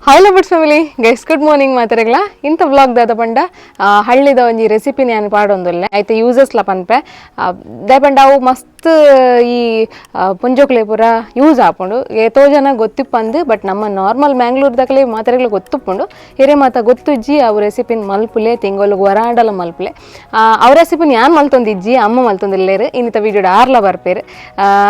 Hii Lovebirdz Family, guys, good morning ಮಾತರೆಗಳ ಇಂತ vlog ದಾದ ಪಂಡ ಹಳ್ಳಿದ ಒಂಜಿ ರೆಸಿಪಿ ನಾನು ಪಾಡೊಂದುಲ್ಲೆ ಐತೆ ಯೂಸಸ್ ಲ ಪನ್ಪೆ ದಯಪಂಡ ಅವು ಮಸ್ತ್ ಈ ಪುಂಜೋಕ್ಲೆ ಪೂರ ಯೂಸ್ ಆಪುಂಡು ಏತೋ ಜನ ಗೊತ್ತಿಪ್ಪಂದು ಬಟ್ ನಮ್ಮ ನಾರ್ಮಲ್ ಮ್ಯಾಂಗ್ಳೂರ್ದಾಗಲೇ ಮಾತರೆಗಳ ಗೊತ್ತಿಪ್ಪುಂಡು ಹಿರೇ ಮಾತ ಗೊತ್ತಿಜ್ಜಿ ಅವು ರೆಸಿಪಿನ ಮಲ್ಪುಲೆ ತಿಂಗೊಲ್ಗೆ ವರಾಂಡಲ ಮಲ್ಪುಲೆ ಅವು ರೆಸಿಪಿನ ಯಾನ್ ಮಲ್ತೊಂದಿಜ್ಜಿ ಅಮ್ಮ ಮಲ್ತೊಂದಿಲ್ಲೇರು ಇನ್ನಿತ ವಿಡಿಯೋಡ ಆರ್ಲ ಬರ್ಪೇರು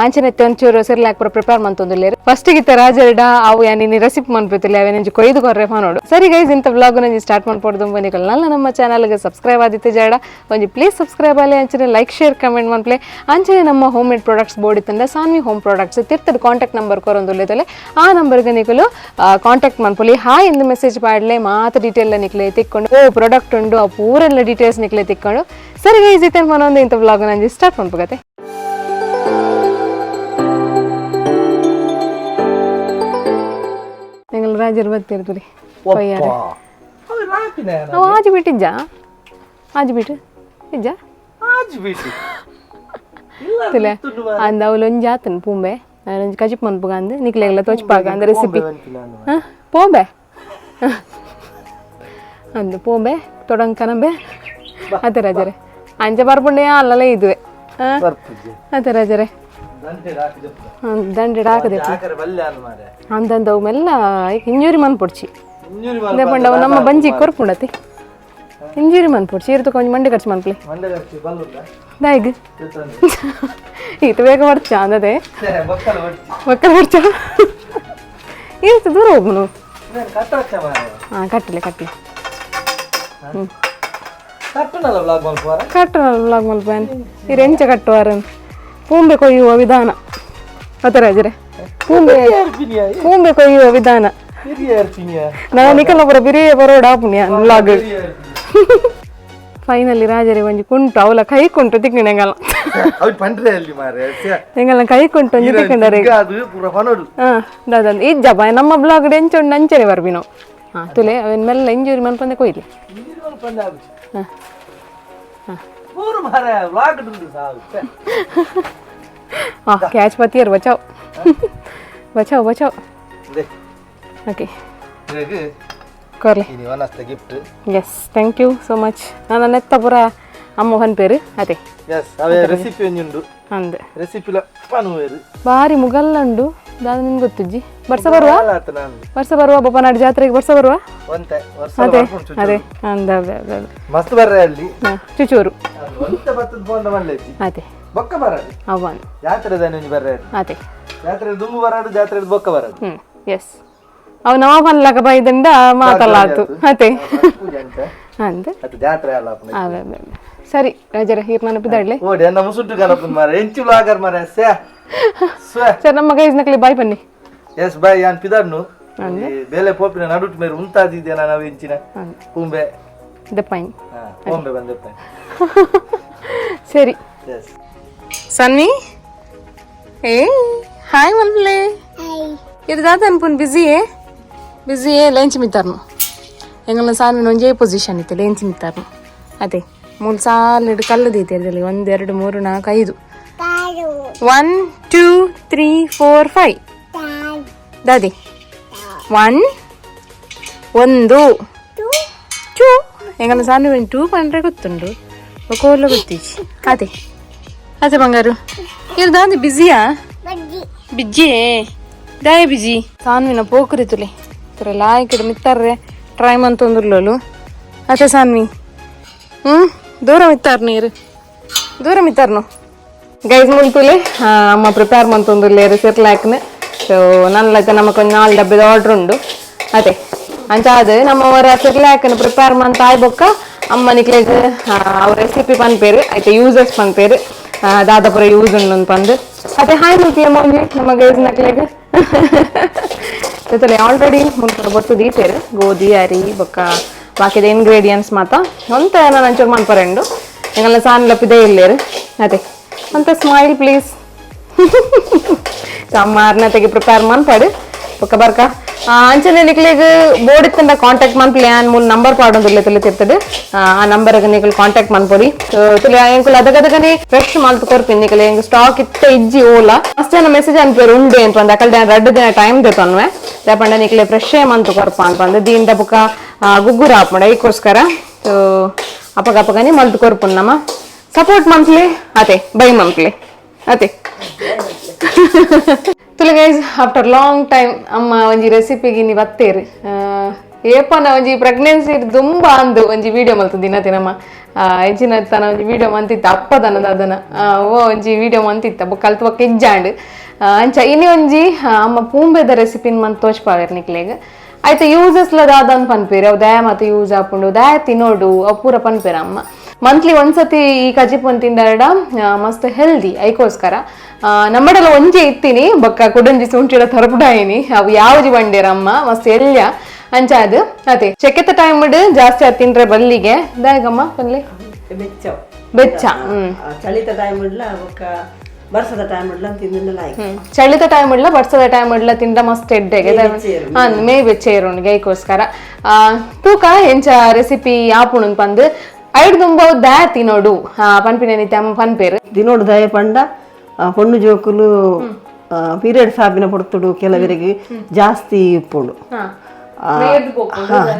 ಅಂಚನೆತ್ತೆ ಒಂಚೂರು ಸಿರ್ಲಾಕ್ ಪೂರ ಪ್ರಿಪೇರ್ ಮಂತೊಂದಿಲ್ಲೇರು ಫಸ್ಟಿಗಿತ್ತ ರಾಜರ್ಡ ಅವು ಯಾನಿ ರೆಸಿಪಿ ಮನ್ಪಿತಿಲ್ಲ ಅವನೇಂಜಿ ಕೊಯ್ದು ಕೊರ್ರೆ ನೋಡು ಸರಿ ಗೈಸ್ ಇಂಥ ವ್ಲಾಗ್ ನಂಜಿ ಸ್ಟಾರ್ಟ್ ಮಾಡ್ಕೊಡ್ದು ಬನ್ನಿಕಲ್ ನಲ್ಲ ನಮ್ಮ ಚಾನಲ್ಗೆ ಸಬ್ಸ್ಕ್ರೈಬ್ ಆದಿತ್ತೆ ಜಾಡ ಒಂಜಿ ಪ್ಲೀಸ್ ಸಬ್ಸ್ಕ್ರೈಬ್ ಆಲಿ ಅಂಚನೆ ಲೈಕ್ ಶೇರ್ ಕಮೆಂಟ್ ಮನ್ಪ್ಲೆ ಅಂಚನೆ ನಮ್ಮ ಹೋಮ್ ಮೇಡ್ ಪ್ರಾಡಕ್ಟ್ಸ್ ಬೋರ್ಡ್ ಇತ್ತಂದ್ರೆ ಸಾನ್ವಿ ಹೋಮ್ ಪ್ರಾಡಕ್ಟ್ಸ್ ತಿರ್ತದ ಕಾಂಟ್ಯಾಕ್ಟ್ ನಂಬರ್ ಕೊರೊಂದುಲ್ಲೆತಲೆ ಆ ನಂಬರ್ಗೆ ನಿಕಲು ಕಾಂಟ್ಯಾಕ್ಟ್ ಮನ್ಪೊಲಿ ಹಾಯ್ ಎಂದು ಮೆಸೇಜ್ ಪಾಡ್ಲೆ ಮಾತು ಡೀಟೇಲ್ ನಿಕ್ಲೆ ತಿಕ್ಕೊಂಡು ಓ ಪ್ರಾಡಕ್ಟ್ ಉಂಡು ಆ ಪೂರೆಲ್ಲ ಡೀಟೇಲ್ಸ್ ನಿಕ್ಲೆ ತಿಕ್ಕೊಂಡು ಸರಿ ಗೈಸ್ ಇತ್ತೆ ಮನೊಂದು ಇಂಥ ವ್ಲಾಗ್ ನಂಜಿ ಸ್ಟಾರ್ಟ್ ಮಾಡ್ಬೋಗತ್ತೆ നിങ്ങൾ രാജർ ബത്തിരുത്തുടി പോയാരെ ആജ് ബീട്ടിജ്ജ ആജ് ബീട്ട് ഇജ്ജ ആജ് ബീട്ട് ತಿಲೆ ಅಂದ ಅವಲೊಂಜಿ ಆತನ್ ಪೂಂಬೆ ನಾನೊಂಜಿ ಕಜಿಪ್ ಮನ್ಪುಗಂದು ನಿಕ್ಲೆಗ್ಲ ತೋಚ್ಪಾಗ ಅಂದ ರೆಸಿಪಿ ಪೋಂಬೆ ಅಂದು ಪೋಂಬೆ ತೊಡಂಗ್ ಕನಂಬೆ ಅತೆ ರಾಜರೆ ಅಂಚ ಬರ್ಪುಂಡೆ ಅಲ್ಲಲ್ಲ ಇದುವೆ ಅತೆ ರಾಜರೆ ದಂಡೆ ಹಾಕದೆ ಅಂದಂದವು ಮೆಲ್ಲ ಇಂಜೂರಿ ಮನ್ಪೊಡ್ಚಿ ದೇಪಂಡವು ನಮ್ಮ ಬಂಜಿ ಕೊರ್ಪುಂಡತಿ ಇಂಜೂರಿ ಮನ್ಪೊಡ್ಚಿ ಇರ್ತು ಕೊಂಚ ಮಂಡೆ ಖರ್ಚು ಮನ್ಪ್ಲಿ ದಾಯ್ಗ ಈತ ಬೇಗ ಬರ್ಚ ಅಂದದೆ ಮಕ್ಕಳ ಬರ್ಚ ಇರ್ತು ದೂರ ಹೋಗ್ನು ಹಾಂ ಕಟ್ಟಲೆ ಕಟ್ಟಲೆ ಕಟ್ಟನಲ್ಲ ವ್ಲಾಗ್ ಮಲ್ಪೇನ್ ಈ ರೆಂಚ ಕಟ್ಟುವಾರನ್ ಪೂಂಬೆ ಕೊಯ್ಯುವ ವಿಧಾನ ರಾಜರೆ ಪೂಂಬೆ ಕೊಯ್ಯುವ ವಿಧಾನ ನಾನು ನಿಕಲ್ನಪುರ ಬಿರಿಯ ಬರೋಡ ಪುಣ್ಯ ವ್ಲಾಗ್ ಫೈನಲಿ ರಾಜರೆ ಒಂಜಿ ಕುಂಟು ಅವಲ ಕೈ ಕುಂಟು ತಿಕ್ಕಿನ ಎಂಗಲ್ಲ ಎಂಗಲ್ಲ ಕೈ ಕುಂಟು ಒಂಜಿ ತಿಕ್ಕೊಂಡರೆ ದಾದಂದು ಇಜ್ಜಪ್ಪ ನಮ್ಮ ಬ್ಲಾಗ್ ಎಂಚೊಂಡು ಅಂಚನೆ ಬರ್ಬಿ ನಾವು ಹಾಂ ತುಲೆ ಅವನ್ ಮೆಲ್ಲ ಇಂಜೂರಿ ಮನ್ಪಂದೆ ಕೊಯ್ಲಿ ಹಾಂ हाँ कैच पाती है बचाओ बचाओ बचाओ ओके कर ले ini one of the gift yes thank you so much ನಾನು ನೆತ್ತ ಪುರ ಅಮ್ಮ ಹನ್ ಪೇರು ಅದೇ yes ಅವೇ ರೆಸಿಪಿ ಒಂಜುಂಡು ಅಂದೆ ರೆಸಿಪಿ ಲ ಪನುವೇರು ಬಾರಿ ಮುಗಲ್ಲಂಡು ದಾದ ನಿನ್ ಗೊತ್ತುಜ್ಜಿ ವರ್ಷ ಬರುವ ಬಪ್ಪ ನಾಡಿ ಜಾತ್ರೆಗೆ ವರ್ಷ ಬರುವ ಒಂತೆ ವರ್ಷ ಅದೇ ಅಂದ ಮಸ್ತ್ ಬರ್ರೆ ಅಲ್ಲಿ ಚುಚೂರು ಒಂತೆ ಬತ್ತದ ಫೋನ್ ಮಲ್ಲೇಜಿ ಅದೇ ಬೊಕ್ಕ ಬರದು ಅವನ್ ಜಾತ್ರೆ ದಾನೆ ಬರ್ರೆ ಅದೇ ಜಾತ್ರೆ ದುಮ್ಮು ಬರದು ಜಾತ್ರೆ ಬೊಕ್ಕ ಬರದು ಎಸ್ ಅವ್ ನವ ಪನ್ಲಕ ಬೈದಂಡ ಮಾತಲ್ಲಾತು ಅದೇ ಅಂದೆ ಅದು ಜಾತ್ರೆ ಅಲ್ಲ ಅವೇ ಸರಿ ರಾಜರ ಹೀರ್ ನೆನಪಿದಾಡ್ಲೆ ಓಡಿ ನಮ್ಮ ಸುಟ್ಟು ಕನಪನ್ ಮಾರೆ ಎಂಚು ಲಾಗರ್ ಮಾರೆ ಸೇ ಸರ್ ನಮ್ಮ ಗೈಸ್ ನಕ್ಲಿ ಬಾಯ್ ಬನ್ನಿ ಎಸ್ ಬಾಯ್ ಯಾನ್ ಪಿದರ್ನು ಬೇಲೆ ಪೋಪಿನ ನಡುಟ್ ಮೇರು ಉಂತಾದಿದ್ದೆ ನಾನು ಎಂಚಿನ ಪೂಂಬೆ ದಪ್ಪಾಯಿ ಪೂಂಬೆ ಬಂದೆ ಸರಿ ಎಸ್ ಸನ್ವಿ ಏ ಹಾಯ್ ಮಲ್ಲೆ ಇದು ದಾದ ಅನ್ಪುನ್ ಬಿಸಿಯೇ ಲಂಚ್ ಮಿತ್ತಾರ್ನು ಎಂಗಲ್ಲ ಸಾನ್ವಿ ಒಂಜೇ ಪೊಸಿಷನ್ ಇತ್ತು ಲಂಚ್ ಮಿತ್ತಾರ್ನು ಅದೇ ಮೂರು ಸಾಲಿಡು ಕಲ್ಲದೈತೆ ಅದರಲ್ಲಿ 1 2 3 4 5 1 2 3 4 5 ದಾದಿ 1 2 ಎಂಗಲ್ಲ ಸಾನ್ವಿ 2 ಪಂಡ್ರೆ ಗೊತ್ತುಂಡು ಒಕೋಲ್ಲ ಗೊತ್ತಿಚ್ಚಿ ಅದೇ ಬಂಗಾರು ಇದು ದಾದಿ ಬಿಜಿಯಾ ಬಿಜ್ಜಿ ದಾಯ ಬಿಜಿ ಸಾನ್ವಿನ ಪೋಕರಿತುಲೆ ಇದ್ರಲ್ಲ ಆಯ್ಕೆಡು ಮಿತ್ತಾರ್ರೆ ಟ್ರೈ ಮಂತೊಂದುರ್ಲೋಲು ಅದೇ ಸಾನ್ವಿ ದೂರ ಮಿತ್ತಾರ್ನು ಗೈಸ್ ಮುಲ್ತುಲೆ ಅಮ್ಮ ಪ್ರಿಪೇರ್ ಮಂತೊಂದುರ್ಲೇರು ಸಿರ್ಲಾಕ್ನ ಸೊ ನನ್ನೈತೆ ನಮಗೊಂದು 4 ಡಬ್ಬದ ಆರ್ಡ್ರ್ ಉಂಡು ಅದೇ ಅಂಚ ಅದು ನಮ್ಮವರ ಸಿರ್ಲಾಕ್ನ ಪ್ರಿಪೇರ್ ಮಂತ ಆಯ್ಬೊಕ್ಕ ಅಮ್ಮ ನಿಕ್ಲೇಗೆ ಅವ್ರ ರೆಸಿಪಿ ಪನ್ಪೇರು ಐತೆ ಯೂಸರ್ಸ್ ಪನ್ಪೇರು ದಾದಾಪುರ ಯೂಸ್ ಉಂಡು ಪಂದು ಅದೇ ಹಾಯ್ ಮುಲ್ತಿಯ ಮೌಂಜಿ ನಮ್ಮ ಗೈಸ್ ನಕ್ಲೆಗೆ ಜೊತೆಲಿ ಆಲ್ರೆಡಿ ಮುಲ್ಪುರ ಬೊತ್ತು ದೀತೇರು ಗೋಧಿ ಅರಿ ಬೊಕ್ಕ ಬಾಕಿದ ಇಂಗ್ರೀಡಿಯೆಂಟ್ಸ್ ಮಾತ ಒಂತ ನಾನು ಅಂಚೂರು ಮನ್ಪರೆಂಡು ಎಂಗಲ್ಲ ಸಾನ್ ಲಪ್ಪಿದೆ ಇಲ್ಲೇರು ಅದೇ ಅಂತ ಸ್ಮೈಲ್ ಪ್ಲೀಸ್ ಅಮ್ಮ ಅರ್ನತೆಗೆ ಪ್ರಿಪೇರ್ ಮನ್ಪಡು ಬೊಕ್ಕ ಬರ್ಕ ಅಂಚನೆ ನಿಕ್ಲಿಗೆ ಬೋರ್ಡ್ ಇತ್ತಂಡ ಕಾಂಟ್ಯಾಕ್ಟ್ ಮನ್ಪಲಿ ಆನ್ ಮೂಲ ನಂಬರ್ ಪಾಡೊಂದುಲ್ಲೆ ತಿಳಿತಿರ್ತದೆ ಆ ನಂಬರ್ಗೆ ನಿಕಲ್ ಕಾಂಟ್ಯಾಕ್ಟ್ ಮನ್ಪೊಡಿ ತುಲೆ ಎಂಕುಲು ಅದಗದಗನೆ ಫ್ರೆಶ್ ಮಲ್ತು ಕೊರ್ಪಿನ್ ನಿಕಲ್ ಎಂಗ್ ಸ್ಟಾಕ್ ಇತ್ತ ಇಜ್ಜಿ ಓಲ ಅಷ್ಟೇನ ಮೆಸೇಜ್ ಅನ್ಪೇರು ಉಂಡೆ ಅಂತ ಅಕಲ್ಡೆ 2 ದಿನ ಟೈಮ್ ದೇತನ್ವೆ ದಾಪಂಡ ನಿಕಲೆ ಫ್ರೆಶ್ ಮಂತು ಕೊರ್ಪ ಅನ್ಪಂದು ದೀಂದ ಬುಕ ಗುಗ್ಗುರ ಆಪಂಡ ಈಗೋಸ್ಕರ ಅಪಗಪಗನಿ ಮಲ್ತು ಕೊರ್ಪುನ್ ನಮ್ಮ ಸಪೋರ್ಟ್ ಮಂತ್ಲಿ ಅತೆ ಬೈ ಮಂತ್ಲಿ ಅತೆ ತುಲೆ ಗೈಸ್ ಆಫ್ಟರ್ ಲಾಂಗ್ ಟೈಮ್ ಅಮ್ಮ ಒಂಜಿ ರೆಸಿಪಿಗೆ ನೀವು ಬತ್ತೇರಿ ಏಪನ ಒಂಜಿ ಪ್ರೆಗ್ನೆನ್ಸಿ ತುಂಬ ಅಂದು ಒಂಜಿ ವಿಡಿಯೋ ಮಲ್ತು ದಿನತೆ ನಮ್ಮ ಹೆಚ್ಚಿನ ತನ ಒಂಜಿ ವಿಡಿಯೋ ಮಂತಿತ್ತ ಅಪ್ಪದನದ ಅದನ್ನ ಒಂಜಿ ವಿಡಿಯೋ ಮಂತಿತ್ತ ಕಲ್ತು ಬಕ್ಕ ಇಜ್ಜಾಂಡ್ ಅಂಚ ಇನಿ ಒಂಜಿ ಅಮ್ಮ ಪೂಂಬೆದ ರೆಸಿಪಿನ್ ಮಂತ್ ತೋಚ್ಪಾವೇರ್ ನಿಕ್ಲೆಗ್ ಆಯ್ತು ಯೂಸಸ್ ಲದಾದನ್ ಪನ್ಪೇರಿ ಅವು ದಯ ಮತ್ತೆ ಯೂಸ್ ಹಾಕೊಂಡು ದಯ ತಿನ್ನೋಡು ಅವು ಪೂರ ಪನ್ಪೇರ ಅಮ್ಮ ಮಂತ್ಲಿ ಒಂದ್ಸತಿ ಈ ಕಜಿಪನ್ ತಿಂದಾಡ ಮಸ್ತ್ ಹೆಲ್ದಿ ಐಕೋಸ್ಕರ ನಮ್ಮಡೆಲ್ಲ ಒಂಜೆ ಇತ್ತೀನಿ ಬೊಕ್ಕ ಕುಡಂಜಿ ಸುಂಟಿಡ ತರಪುಡಾಯಿನಿ ಅವು ಯಾವಜಿ ಬಂಡೇರಮ್ಮ ಮಸ್ತ್ ಎಲ್ಯ ಅಂಚ ಅದು ಅದೇ ಚೆಕ್ಕೆತ್ತ ಟೈಮ್ ಜಾಸ್ತಿ ಅದು ತಿಂದ್ರೆ ಬಲ್ಲಿಗೆ ದಾಯಗಮ್ಮ ಬಲ್ಲಿ ಬೆಚ್ಚ ಚಳಿತ ಟೈಮ್ ಇಡ್ಲ ಬೊಕ್ಕ ಬರ್ಸದ ಟೈಮ್ ಇಡ್ಲ ತಿಂದಿಲ್ಲ ಚಳಿತ ಟೈಮ್ ಇಡ್ಲ ಬರ್ಸದ ಟೈಮ್ ಇಡ್ಲ ತಿಂದ ಮಸ್ತ್ ಎಡ್ಡೆಗೆ ಮೇ ಬೆಚ್ಚೇರೋನಿಗೆ ಐಕೋಸ್ಕರ ತೂಕ ಎಂಚ ರೆಸಿಪಿ ಆಪುಣು ಪಂದು ಐಡ್ ತುಂಬ ದಯ ತಿನ್ನೋಡು ಪನ್ಪಿನ ಪನ್ಪೇರು ತಿನ್ನೋಡು ದಯ ಪಂಡ ಪೊಣ್ಣು ಜೋಕುಲು ಪೀರಿಯಡ್ಸ್ ಆಪಿನ ಪೊಡ್ತುಡು ಕೆಲವರಿಗೆ ಜಾಸ್ತಿ ಇಪ್ಪುಂಡು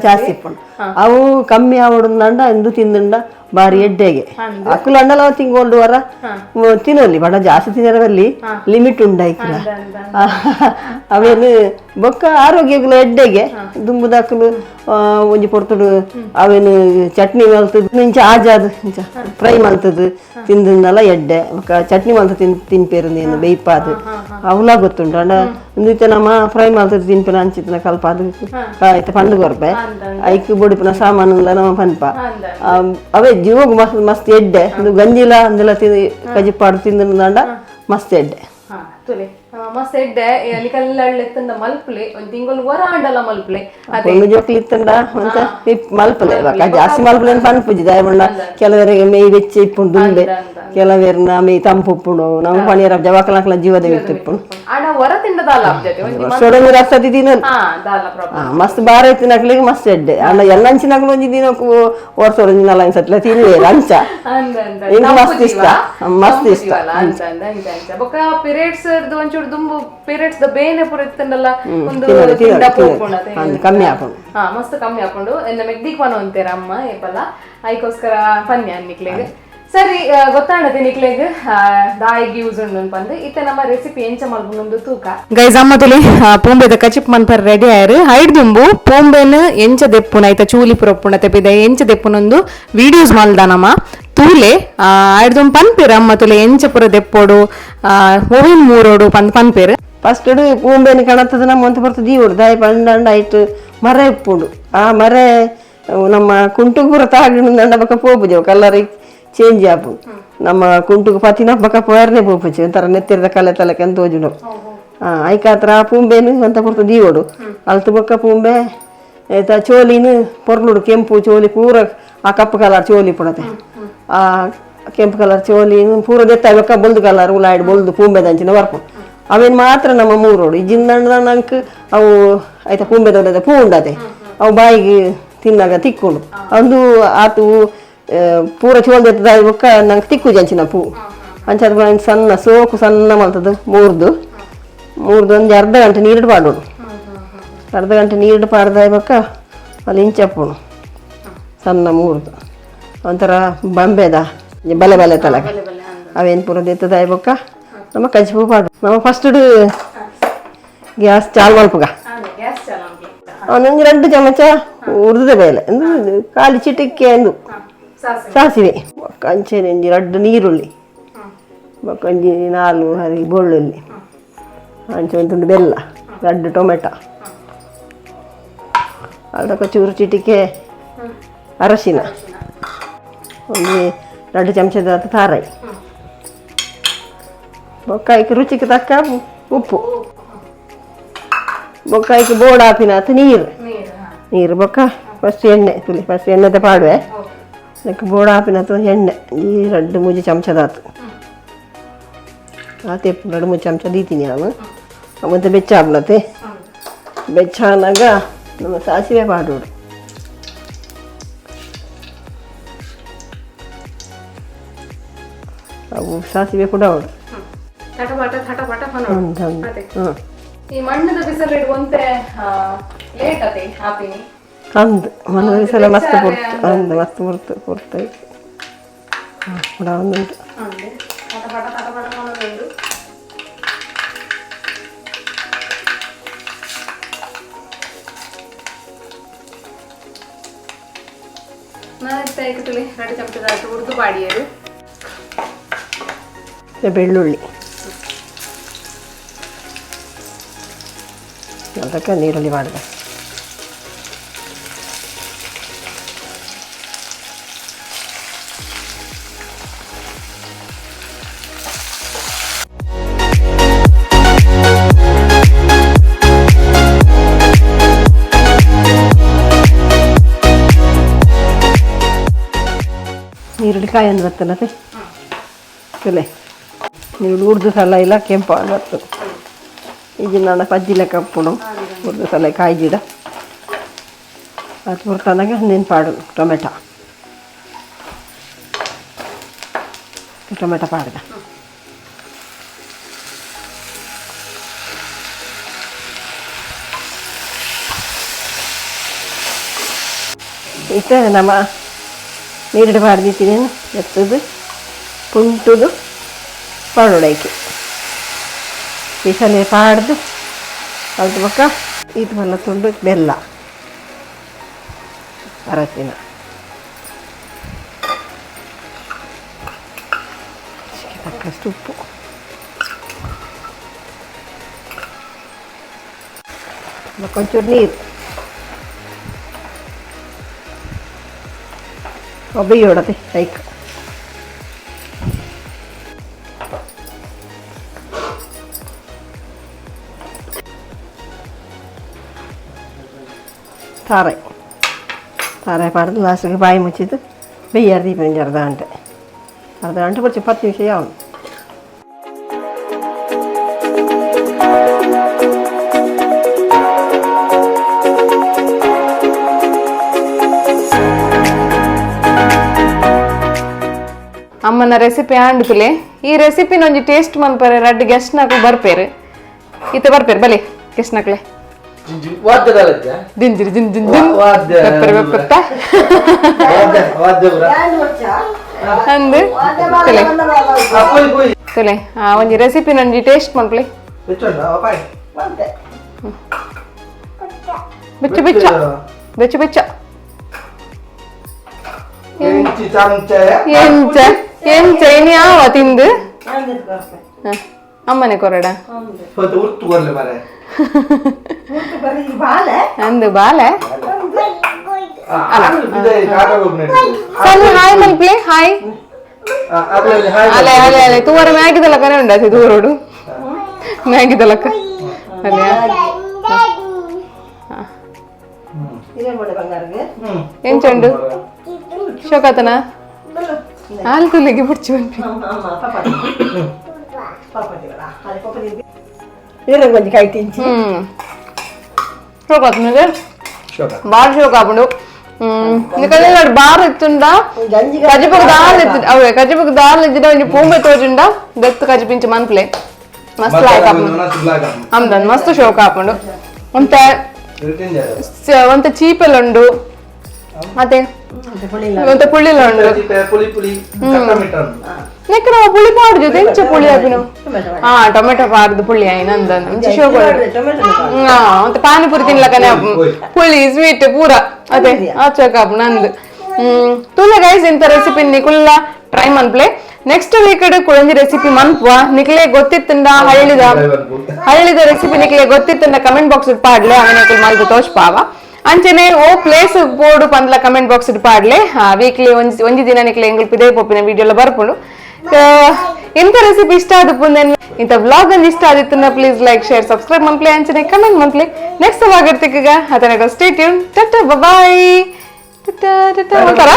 ಜಾಸ್ತಿ ಇಪ್ಪುಂಡು ಅವು ಕಮ್ಮಿ ಆವಡುಂದಂಡ ಎಂದು ತಿಂದುಂಡ ಬಾರಿ ಎಡ್ಡೆಗೆ ಅಕ್ಕುಲು ಅಂಡಲ ತಿಂಗೊಂಡು ವರ ತಿನ್ನೋಲಿ ಬಡ ಜಾಸ್ತಿ ತಿನ್ನರಲ್ಲಿ ಲಿಮಿಟ್ ಉಂಡ ಇಕ್ಕಲ ಅವೇನು ಬೊಕ್ಕ ಆರೋಗ್ಯಗಳು ಎಡ್ಡೆಗೆ ದುಂಬುದ ಅಕ್ಕಲು ಒಂಜಿ ಪೊರ್ತುಡು ಅವೇನು ಚಟ್ನಿ ಮಲ್ತದ್ದು ಇಂಚ ಆಜಾದು ಇಂಚ ಫ್ರೈ ಮಲ್ತದ್ದು ತಿಂದಲ್ಲ ಎಡ್ಡೆ ಬೊಕ್ಕ ಚಟ್ನಿ ಮಲ್ತ ತಿನ್ಪೇರು ನೀನು ಬೇಯ್ಪಾದು ಅವಲ ಗೊತ್ತುಂಟು ಅಂಡ ಇಂದಿತ್ತ ನಮ್ಮ ಫ್ರೈ ಮಲ್ತದ್ದು ತಿನ್ಪೇನ ಅಂಚಿತ್ತಿನ ಕಲ್ಪ ಅದು ಆಯ್ತು ಪಂಡು ಕೊರ್ಪೆ ಐಕ್ ಬೊಡಿಪಿನ ಸಾಮಾನು ನಮ್ಮ ಪನ್ಪ ಅವೇ ಜೀವಗು ಮಸ್ತ್ ಮಸ್ತ್ ಎಡ್ಡೆ ಇದು ಗಂಜಿಲ ಅಂದೆಲ್ಲ ಕಜಿಪಾಡು ತಿಂದ ಮಸ್ತ್ ಎಡ್ಡೆ ಮಸ್ತ್ ಎಡ್ಡೆ ನಿಕಲ್ಲೆತ್ತಂದ ಮಲ್ಪಲೆ ಒಂದ್ ತಿಂಗಳು ವರಾಂಡಲ ಮಲ್ಪಲೆ ಒಂದು ಜೋಕ್ಲಿ ಇತ್ತಂಡ ಅಂತ ಮಲ್ಪಲೆ ಜಾಸ್ತಿ ಮಲ್ಪಲೆ ಪನ್ಪುಜಿ ದಯಬಣ್ಣ ಕೆಲವರಿಗೆ ಮೇಯ್ ಬೆಚ್ಚ ಇಪ್ಪುಂಡು ದುಂಬೆ ಕೆಲವೇರ್ನ ಮೇಯ್ ತಂಪು ಉಪ್ಪುಂಡು ನಮ್ಮ ಪಣಿಯರ ಜವಾಕಲಂಕಲ ಜೀವದ ಇಪ್ಪುಂಡು ಸೊಡಂಗಿ ರಸತಿ ತಿನ್ನಲ್ ಮಸ್ತ್ ಬಾರ ತಿನ್ನಕ್ಲಿಗೆ ಮಸ್ತ್ ಎಡ್ಡೆ ಅಣ್ಣ ಎಲ್ಲ ಹಂಚಿನಕ್ಲು ಒಂಜಿ ದಿನಕ್ಕೂ ವರ್ಷ ನಲ್ಲ ಸತ್ಲ ತಿನ್ನುವೆ ಲಂಚ ಮಸ್ತ್ ಇಷ್ಟ ಮಸ್ತ್ ಇಷ್ಟ ಒಂಚೂರು ದುಂಬು ಪೀರಿಯಡ್ಸ್ ದ ಬೇನೆ ಪೂರ ಇತ್ತಂಡಲ್ಲ ಒಂದು ಕಮ್ಮಿ ಹಾಕೊಂಡು ಮಸ್ತ್ ಕಮ್ಮಿ ಹಾಕೊಂಡು ಮೆಗ್ದಿಕ್ ಪನ ಅಂತೀರ ಅಮ್ಮ ಏಪಲ್ಲ ಐಕೋಸ್ಕರ ಪನ್ಯ ನಿಕ್ಲೆಗ್ ಸರಿ ಗೊತ್ತಾಣತೆ ನಿಕ್ಲೆಗ್ ದಾಯಿಗೆ ಯೂಸ್ ಉಂಡು ಪಂದು ಇತ್ತೆ ನಮ್ಮ ರೆಸಿಪಿ ಎಂಚ ಮಲ್ಪುನೊಂದು ತೂಕ ಗೈಸ್ ಅಮ್ಮ ತುಲಿ ಪೂಂಬೆದ ಕಚಿಪ್ ಮನ್ಪರ್ ರೆಡಿ ಆಯ್ರು ಹೈಡ್ ದುಂಬು ಪೂಂಬೆನ್ ಎಂಚ ದೆಪ್ಪುನ ಐತ ಚೂಲಿ ಪುರಪ್ಪುಣ ತೆಪಿದ ಎಂಚ ದೆಪ್ಪುನೊಂದು ವಿಡಿಯೋಸ್ ಮಲ್ದಾನಮ್ಮ ತೂಲೆ ಐಡ್ದು ಪನ್ಪೇರು ಅಮ್ಮ ತುಲೆ ಎಂಚ ಪುರ ದೆಪ್ಪೋಡು ಓವಿನ್ ಮೂರೋಡು ಪನ್ಪೇರು ಫಸ್ಟ್ ಪೂಂಬೆನ ಕಣತ್ತದ ನಮ್ಮ ಅಂತ ಬರ್ತದೆ ದೀವೋಡು ದಾಯಿ ಪಂಡ ಆಯ್ತು ಮರ ಇಪ್ಪುಂಡು ಆ ಮರ ನಮ್ಮ ಕುಂಟುಗು ಪುರ ತಾಗಿಂಡ ಬಕ್ಕ ಪೋಪುಜೆವು ಕಲರ್ ಚೇಂಜ್ ಆಪು ನಮ್ಮ ಕುಂಟುಗು ಪತಿನ ಬಕ್ಕ ಪೋರ್ನೆ ಪೋಪುಜಿ ಒಂಥರ ನೆತ್ತಿರದ ಕಲೆ ತಲೆಕೆ ಅಂತ ತೋಜುನು ಐಕಾತ್ರ ಪೂಂಬೆನು ಅಂತ ಬರ್ತದೆ ದೀವೋಡು ಅಲ್ತು ಬಕ್ಕ ಪೂಂಬೆ ಚೋಲಿನ ಪೊರ್ಲುಡು ಕೆಂಪು ಚೋಲಿ ಪೂರ ಆ ಕಪ್ಪು ಕಲರ್ ಚೋಲಿ ಪುಡತೆ ಆ ಕೆಂಪು ಕಲರ್ ಚೋಲಿ ಪೂರ ದೆತ್ತಾಗ ಬೊಲ್ದು ಕಲರ್ ಉಲಾಯ್ಡು ಬೊಲ್ದು ಪೂಂಬೆದಂಚಿನ ಬರ್ಪು ಅವೇನು ಮಾತ್ರ ನಮ್ಮ ಮೂರೋಡು ಈ ಜಿಂದಂಡ ನಂಗೆ ಅವು ಆಯ್ತಾ ಪೂಂಬೆದೊಡ್ಡದ ಪೂ ಉಂಡತೆ ಅವು ಬಾಯಿಗೆ ತಿನ್ನಾಗ ತಿಕ್ಕೊಂಡು ಒಂದು ಆತು ಪೂರ ಚೋಲ್ ದೆತ್ತದ ಬೊಕ್ಕ ನಂಗೆ ತಿಕ್ಕು ಜಂಚಿನ ಪೂ ಅಂಚದ ಸಣ್ಣ ಸೋಕು ಸಣ್ಣ ಮಲ್ತದ್ದು ಮೂರ್ದು ಒಂದು ಅರ್ಧ ಗಂಟೆ ನೀರಿಟ್ಟು ಪಾಡೋಡು ಅರ್ಧ ಗಂಟೆ ನೀರಿಟ್ಟು ಪಾಡ್ದ ಬೊಕ್ಕ ಅಲ್ಲಿ ಇಂಚಪ್ಪುಣು ಸಣ್ಣ ಮೂರ್ದು ಒಂಥರ ಬಂಬೆದ ಬಲೆ ಬಲೆ ತಲೆಗೆ ಅವೇನು ಪೂರ ದೆತ್ತದ ಬೊಕ್ಕ ನಮ್ಮ ಕಜ್ಪು ಪಾಡು ನಮ್ಮ ಫಸ್ಟ್ ಗ್ಯಾಸ್ ಚಾಲು ಮಲ್ಪುಗ ಒಂದೊಂದು 2 ಚಮಚ ಉರ್ದದ ಬೇಲೆ ಅಂದ್ರೆ ಕಾಲಿ ಚಿಟಿಕೆ ಎಂದು ಸಾಸಿವೆ ಕಂಚೆನೆ 2 ನೀರುಳ್ಳಿ ಒಂಜಿ 4 ಹರಿ ಬೆಳ್ಳುಳ್ಳಿ ಅಂಚೆ ಒಂದು ತುಂಡು ಬೆಲ್ಲ 2 ಟೊಮೆಟೊ ಅದಕ್ಕೆ ಚೂರು ಚಿಟಿಕೆ ಅರಶಿನ ಒಂದು 2 ಚಮಚದ ತಾರಾಯಿ ಬೊಕ್ಕಾಯಿಗೆ ರುಚಿಗೆ ತಕ್ಕ ಉಪ್ಪು ಬೊಕ್ಕಾಯಿಗೆ ಬೋರ್ಡ್ ಹಾಪಿನ ನೀರು ಬೊಕ್ಕ ಫಸ್ಟ್ ಎಣ್ಣೆ ತುಲಿ ಫಸ್ಟ್ ಎಣ್ಣೆದ ಪಾಡುವೆ ಅದಕ್ಕೆ ಬೋರ್ಡ್ ಹಾಪಿನ ಎಣ್ಣೆ ಈ 2-3 ಚಮಚದಾತು ಆತೆ 2-3 ಚಮಚ ದೀತೀನಿ ನಾನು ಅವಂತ ಬೆಚ್ಚ ಆಗ್ಲತ್ತೆ ಬೆಚ್ಚಾನಾಗ ನಮ್ಮ ಸಾಸಿವೆ ಪಾಡೋಡು. ಅವು ಸಾಸಿವೆ ಕೂಡ ಅವಡು ಈ ಮಣ್ಣದ ಬಿಸಿಲು ಇಡುವಂತೆ ಲೇಟ್ ಅದೇ ಹಾಪಿನಿ ಅಂದು ಮಣ್ಣದ ಬಿಸಿಲ ಮಸ್ತ್ ಪುರ್ತು ಅಂದು ಮಸ್ತ್ ಪುರ್ತು ಪುರ್ತೈತಿ ಕೂಡ ಒಂದುಂಟು. ರೆಡಿ ಚಮಚದ ಉರ್ದು ಬಾಡಿಯರು ಬೆಳ್ಳುಳ್ಳಿ ಅದಕ್ಕೆ ನೀರುಳ್ಳಿ ಮಾಡಿದೆ. ನೀರುಳ್ಳಿ ಕಾಯಿ ಒಂದು ಬರ್ತಲ್ಲತ್ತೆ ಕಲೆ ನೀರುಳ್ಳಿ ಉರ್ದು ಸಲ ಇಲ್ಲ ಕೆಂಪು ಬರ್ತದೆ. ಈಗ ನಾನು ಪಜ್ಜಿಲೆ ಕಪ್ಪುಡು ಉರ್ದು ಸಲ ಕಾಯಿ ಗಿಡ ಅದು ಬರ್ತನಾಗ ನೆನ್ಪಾಡು ಟೊಮೆಟೊ ಪಾಡಿದ ಇಷ್ಟ ನಮ್ಮ ನೀರುಳ್ಳಿ ಪಾಡ್ದಿದ್ದೀನಿ ಎತ್ತದು ಪುಂಟುದು ಪಾಡೋಡೈಕೆ ಬಿಸಲೆ ಪಾಡ್ದು ಅದ್ರ ಪಕ್ಕ ಇದು ಮಲ್ಲ ತುಂಡು ಬೆಲ್ಲ ಅರಸಿನ ತಕ್ಕಷ್ಟು ಉಪ್ಪು ಕೊಂಚೂರು ನೀರು ಒಬ್ಬೊಡತೆ ಐಕ್ ತಾರಾಯಿ ಪಾಡ್ದು ಲಾಸ್ಟಿಗೆ ಬಾಯಿ ಮುಚ್ಚಿದ್ದು ಬೆಯ್ಯಾರು ದೀಪ ಅರ್ಧ ಗಂಟೆ ಬರ್ಚಿ 10 ನಿಮಿಷ ಯಾವನು. ಅಮ್ಮನ ರೆಸಿಪಿ ಆಂಡ್ತುಲೆ ಈ ರೆಸಿಪಿನ ಒಂಜಿ ಟೇಸ್ಟ್ ಮನ್ಪರೆ ರಡ್ಡ್ ಗೆಸ್ಟ್ ನಾಕು ಬರ್ಪೇರು ಇತ್ತೆ ಬರ್ಪೇರು ಬಲೆ ಗೆಸ್ಟ್ ನಾಕ್ಲೆ ದಿಂಜಿರಿ ಜಿನ್ ಜಿನ್ ಜಿನ್ ಬೆಪ್ಪರೆ ಬೆಪ್ಪತ್ತ ಅಂದು ತುಲೆ ಒಂಜಿ ರೆಸಿಪಿ ಒಂಜಿ ಟೇಸ್ಟ್ ಮನ್ಪಲೆ ಬೆಚ್ಚ ಬೆಚ್ಚ ಬೆಚ್ಚ ಬೆಚ್ಚ ಎಂಚ ಇನಿ ಯಾವ ತಿಂದು ಅಮ್ಮನೆ ಕೊರಡ ಅಂದು ಬಾಲೆ ಹಾಯ್ ಮಲ್ಪ್ಲೆ ಹಾಯ್ ಅಲೆ ಅಲೆ ಅಲೆ ತೂವರ ಮ್ಯಾಗಿದಲ್ಲ ಕನೆ ಉಂಡಾತಿ ದೂರೋಡು ಮ್ಯಾಗಿದಲಕ್ಕ ಅಲೆ ಎಂಚುಂಡು ಶೋಕಾತನ ಹಾಲು ತುಲ್ಲಿಗೆ ಬಿಡ್ಚಿ ಬಂದ್ವಿ ಶೋಕಾತ ಮೇಲೆ ಬಾಳ ಶೋಕ ಆಪುಂಡು ಬಾರ್ ಇತ್ತುಂಡ ಕಜಿಪಕ್ ದಾಲ್ ಇತ್ತು ಅವೇ ಕಜಿಪಕ್ ದಾಲ್ ಇದ್ದಿನ ಒಂಜಿ ಪೂಂಬೆ ತೋಜುಂಡ ದೆತ್ತು ಕಜಿಪಿಂಚು ಮನ್ಪ್ಲೆ ಮಸ್ತ್ ಲಾಯ್ಕ್ ಆಪುಂಡು ಅಮ್ದನ್ ಮಸ್ತ್ ಶೋಕ ಆಪುಂಡು ಒಂತ ಚೀಪೆಲ್ ಉಂಡು ಮತ್ತೆ ಮತ್ತೆ ಪುಳಿಲ ಉಂಡು ನೆಕ್ರ ಪುಳಿ ಪಾಡ್ದು ಎಂಚ ಪುಳಿ ಆಪಿನ ಟೊಮೆಟೊ ಪಾಡ್ದು ಪುಳಿ ಆಯ್ನಂದ ಶೋಕ ಮತ್ತೆ ಪಾನಿಪುರಿ ತಿನ್ಲಕನೆ ಪುಳಿ ಸ್ವೀಟ್ ಪೂರ ಅದೇ ಆಚಕ ನಂದು ತುಲೆ ಗೈಸ್ ಇಂತ ರೆಸಿಪಿ ನಿಕುಲ್ಲ ಟ್ರೈ ಮನ್ಪ್ಲೆ ನೆಕ್ಸ್ಟ್ ವೀಕ್ ಕುಳಂಜಿ ರೆಸಿಪಿ ಮನ್ಪುವ ನಿಕ್ಲೆ ಗೊತ್ತಿತ್ತಂದ ಹಳ್ಳಿದ ರೆಸಿಪಿ ನಿಕ್ಲೆ ಗೊತ್ತಿತ್ತಂದ ಕಮೆಂಟ್ ಬಾಕ್ಸ್ ಪಾಡ್ಲೆ ಅವನ ಮಲ್ದು ತೋಚ್ಪಾವ ಅಂಚನೆ ಓ ಪ್ಲೇಸ್ ಬೋರ್ಡು ಪಂದ್ಲ ಕಮೆಂಟ್ ಬಾಕ್ಸ್ ಪಾಡ್ಲೆ ವೀಕ್ಲಿ ಒಂಜಿ ದಿನ ನಿಕ್ಲೆ ಎಂಗಲ್ ಪಿದೇ ಪೋಪಿನ ವಿಡಿಯೋಲ ಬರ್ಪುಂಡು ಇಂಥ ರೆಸಿಪಿ ಇಷ್ಟ ಆದಪ್ಪುಂದೇನು ಇಂಥ ವ್ಲಾಗ್ ಒಂದು ಇಷ್ಟ ಆದಿತ್ತನ್ನ ಪ್ಲೀಸ್ ಲೈಕ್ ಶೇರ್ ಸಬ್ಸ್ಕ್ರೈಬ್ ಮಂಪ್ಲೆ ಅಂಚನೆ ಕಮೆಂಟ್ ಮಂಪ್ಲೆ ನೆಕ್ಸ್ಟ್ ವ್ಲಾಗ್ ಇರ್ತಿಕ್ಕೀಗ ಅದನ್ನ ಸ್ಟೇ ಟ್ಯೂನ್ ಟಾಟಾ ಬಾಯ್ ಟಾಟಾ ಟಾಟಾ ಅಂತಾರ